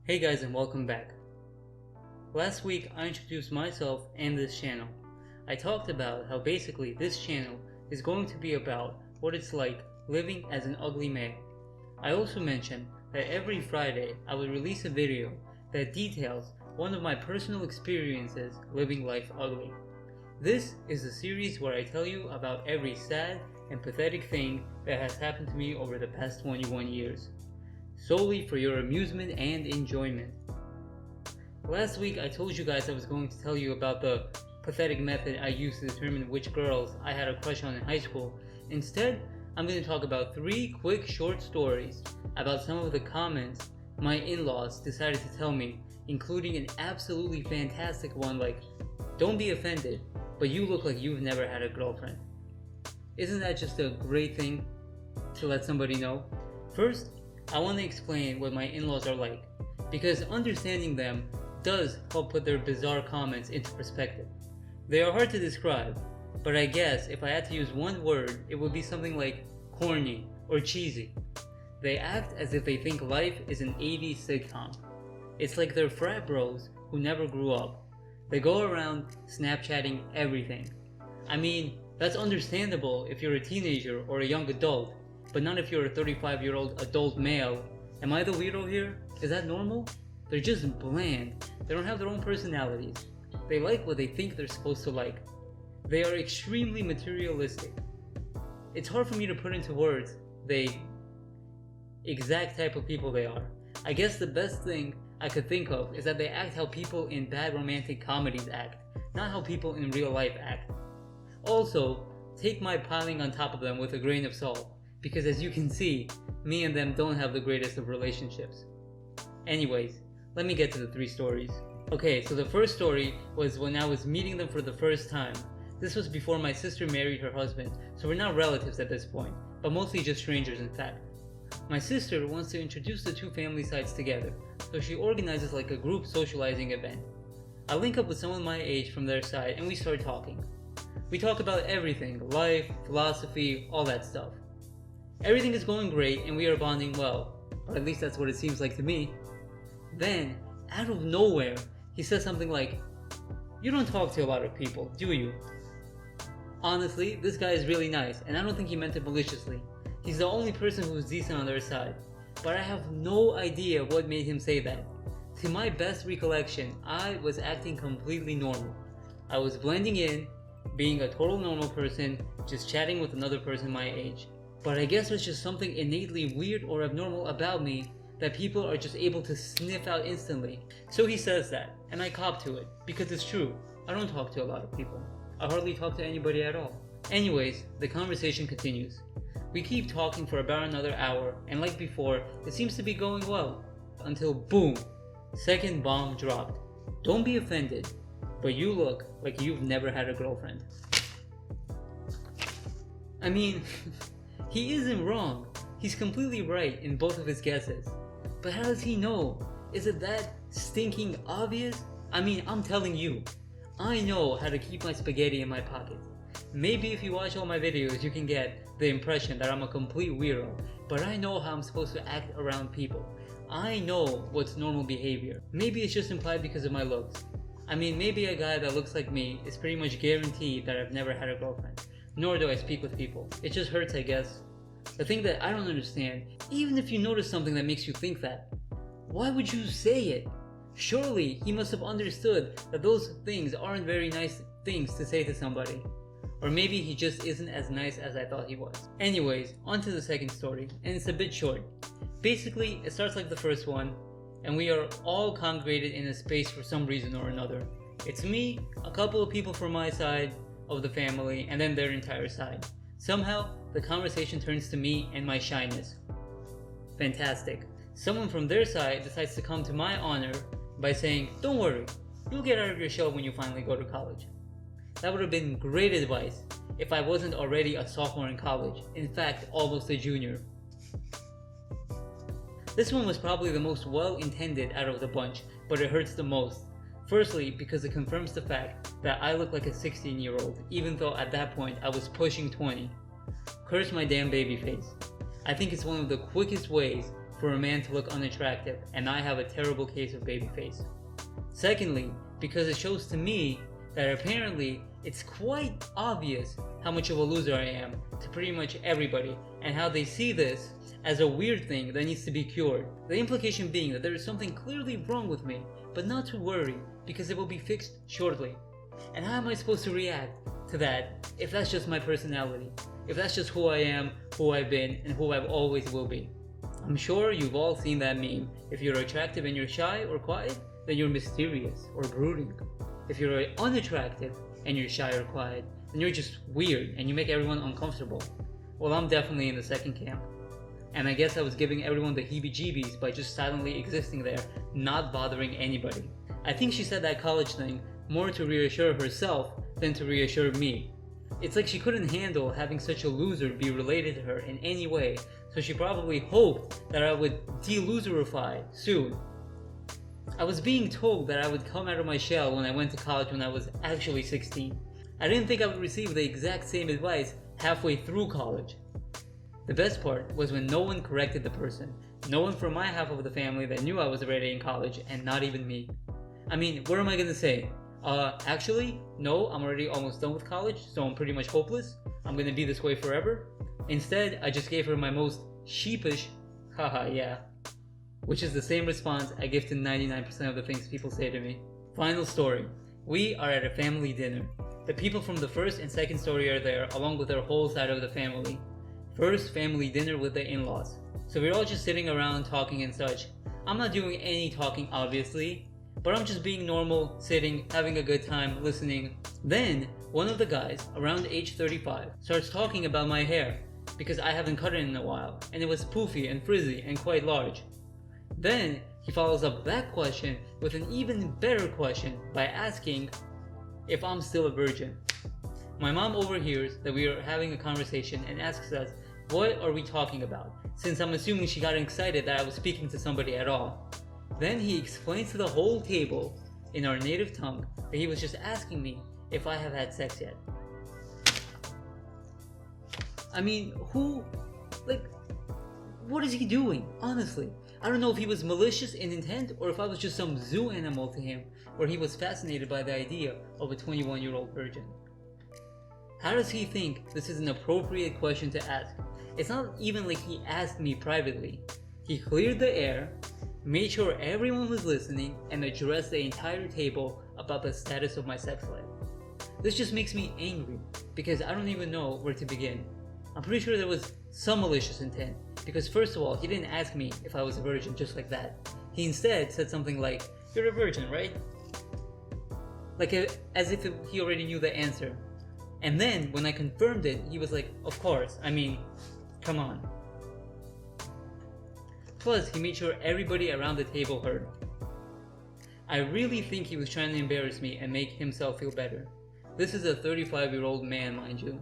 Hey guys, and welcome back. Last week I introduced myself and this channel. I talked about how basically this channel is going to be about what it's like living as an ugly male. I also mentioned that every Friday I would release a video that details one of my personal experiences living life ugly. This is a series where I tell you about every sad and pathetic thing that has happened to me over the past 21 years. Solely for your amusement and enjoyment. Last week I told you guys I was going to tell you about the pathetic method I used to determine which girls I had a crush on in high school. Instead, I'm going to talk about 3 quick short stories about some of the comments my in-laws decided to tell me, including an absolutely fantastic one like, "Don't be offended, but you look like you've never had a girlfriend." Isn't that just a great thing to let somebody know? First, I want to explain what my in-laws are like, because understanding them does help put their bizarre comments into perspective. They are hard to describe, but I guess if I had to use one word, it would be something like corny or cheesy. They act as if they think life is an 80s sitcom. It's like they're frat bros who never grew up. They go around Snapchatting everything. I mean, that's understandable if you're a teenager or a young adult, but not if you're a 35-year-old adult male. Am I the weirdo here? Is that normal? They're just bland. They don't have their own personalities. They like what they think they're supposed to like. They are extremely materialistic. It's hard for me to put into words the exact type of people they are. I guess the best thing I could think of is that they act how people in bad romantic comedies act, not how people in real life act. Also, take my piling on top of them with a grain of salt, because as you can see, me and them don't have the greatest of relationships. Anyways, let me get to the 3 stories. Okay, so the first story was when I was meeting them for the first time. This was before my sister married her husband, so we're not relatives at this point, but mostly just strangers in fact. My sister wants to introduce the 2 family sides together, so she organizes like a group socializing event. I link up with someone my age from their side and we start talking. We talk about everything, life, philosophy, all that stuff. Everything is going great and we are bonding well, or at least that's what it seems like to me. Then, out of nowhere, he says something like, "You don't talk to a lot of people, do you?" Honestly, this guy is really nice, and I don't think he meant it maliciously. He's the only person who's decent on their side, but I have no idea what made him say that. To my best recollection, I was acting completely normal. I was blending in, being a total normal person, just chatting with another person my age. But I guess there's just something innately weird or abnormal about me that people are just able to sniff out instantly. So he says that, and I cop to it, because it's true. I don't talk to a lot of people. I hardly talk to anybody at all. Anyways, the conversation continues. We keep talking for about another hour, and like before, it seems to be going well. Until boom, second bomb dropped. "Don't be offended, but you look like you've never had a girlfriend." I mean, he isn't wrong. He's completely right in both of his guesses. But how does he know? Is it that stinking obvious? I mean, I'm telling you, I know how to keep my spaghetti in my pocket. Maybe if you watch all my videos you can get the impression that I'm a complete weirdo, but I know how I'm supposed to act around people. I know what's normal behavior. Maybe it's just implied because of my looks. I mean, maybe a guy that looks like me is pretty much guaranteed that I've never had a girlfriend. Nor do I speak with people. It just hurts, I guess. The thing that I don't understand, even if you notice something that makes you think that, why would you say it? Surely he must have understood that those things aren't very nice things to say to somebody. Or maybe he just isn't as nice as I thought he was. Anyways, on to the second story, and it's a bit short. Basically, it starts like the first one, and we are all congregated in a space for some reason or another. It's me, a couple of people from my side of the family, and then their entire side. Somehow, the conversation turns to me and my shyness. Fantastic. Someone from their side decides to come to my honor by saying, "Don't worry, you'll get out of your shell when you finally go to college." That would have been great advice if I wasn't already a sophomore in college, in fact, almost a junior. This one was probably the most well-intended out of the bunch, but it hurts the most. Firstly, because it confirms the fact that I look like a 16-year-old, even though at that point I was pushing 20. Curse my damn baby face. I think it's one of the quickest ways for a man to look unattractive, and I have a terrible case of baby face. Secondly, because it shows to me that apparently it's quite obvious how much of a loser I am to pretty much everybody, and how they see this as a weird thing that needs to be cured. The implication being that there is something clearly wrong with me, but not to worry because it will be fixed shortly. And how am I supposed to react to that if that's just my personality? If that's just who I am, who I've been, and who I always will be? I'm sure you've all seen that meme. If you're attractive and you're shy or quiet, then you're mysterious or brooding. If you're unattractive and you're shy or quiet, then you're just weird and you make everyone uncomfortable. Well, I'm definitely in the second camp. And I guess I was giving everyone the heebie-jeebies by just silently existing there, not bothering anybody. I think she said that college thing more to reassure herself than to reassure me. It's like she couldn't handle having such a loser be related to her in any way, so she probably hoped that I would de-loserify soon. I was being told that I would come out of my shell when I went to college when I was actually 16. I didn't think I would receive the exact same advice halfway through college. The best part was when no one corrected the person. No one from my half of the family that knew I was already in college, and not even me. I mean, what am I gonna say? Actually, no, I'm already almost done with college, so I'm pretty much hopeless. I'm gonna be this way forever. Instead, I just gave her my most sheepish, haha, yeah. Which is the same response I give to 99% of the things people say to me. Final story. We are at a family dinner. The people from the first and second story are there, along with their whole side of the family. First family dinner with the in-laws. So we're all just sitting around talking and such. I'm not doing any talking, obviously, but I'm just being normal, sitting, having a good time, listening. Then, one of the guys, around age 35, starts talking about my hair, because I haven't cut it in a while, and it was poofy and frizzy and quite large. Then, he follows up that question with an even better question by asking if I'm still a virgin. My mom overhears that we are having a conversation and asks us, what are we talking about? Since I'm assuming she got excited that I was speaking to somebody at all. Then he explains to the whole table, in our native tongue, that he was just asking me if I have had sex yet. I mean, what is he doing? Honestly, I don't know if he was malicious in intent or if I was just some zoo animal to him, where he was fascinated by the idea of a 21-year-old virgin. How does he think this is an appropriate question to ask? It's not even like he asked me privately. He cleared the air, made sure everyone was listening, and addressed the entire table about the status of my sex life. This just makes me angry, because I don't even know where to begin. I'm pretty sure there was some malicious intent, because first of all, he didn't ask me if I was a virgin just like that. He instead said something like, "You're a virgin, right?" As if he already knew the answer. And then, when I confirmed it, he was like, "Of course, I mean, come on." Plus, he made sure everybody around the table heard. I really think he was trying to embarrass me and make himself feel better. This is a 35-year-old man, mind you.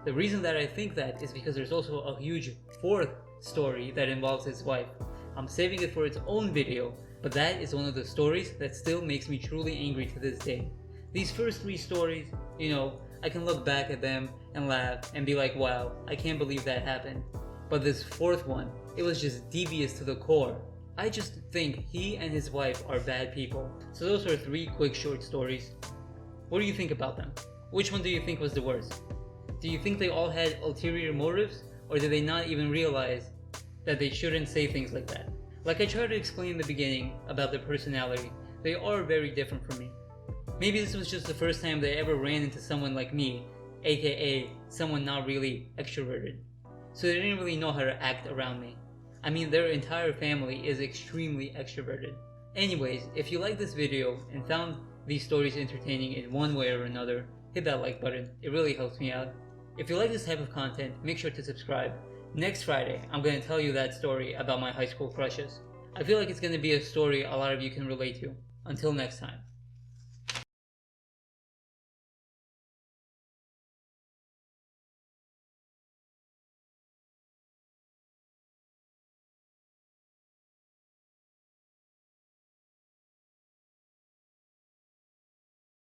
The reason that I think that is because there's also a huge fourth story that involves his wife. I'm saving it for its own video, but that is one of the stories that still makes me truly angry to this day. These first three stories, I can look back at them and laugh and be like, wow, I can't believe that happened. But this fourth one, it was just devious to the core. I just think he and his wife are bad people. So those are three quick short stories. What do you think about them? Which one do you think was the worst? Do you think they all had ulterior motives, or did they not even realize that they shouldn't say things like that? Like I tried to explain in the beginning about their personality, they are very different from me. Maybe this was just the first time they ever ran into someone like me, aka someone not really extroverted. So they didn't really know how to act around me. I mean, their entire family is extremely extroverted. Anyways, if you liked this video and found these stories entertaining in one way or another, hit that like button, it really helps me out. If you like this type of content, make sure to subscribe. Next Friday, I'm going to tell you that story about my high school crushes. I feel like it's going to be a story a lot of you can relate to. Until next time.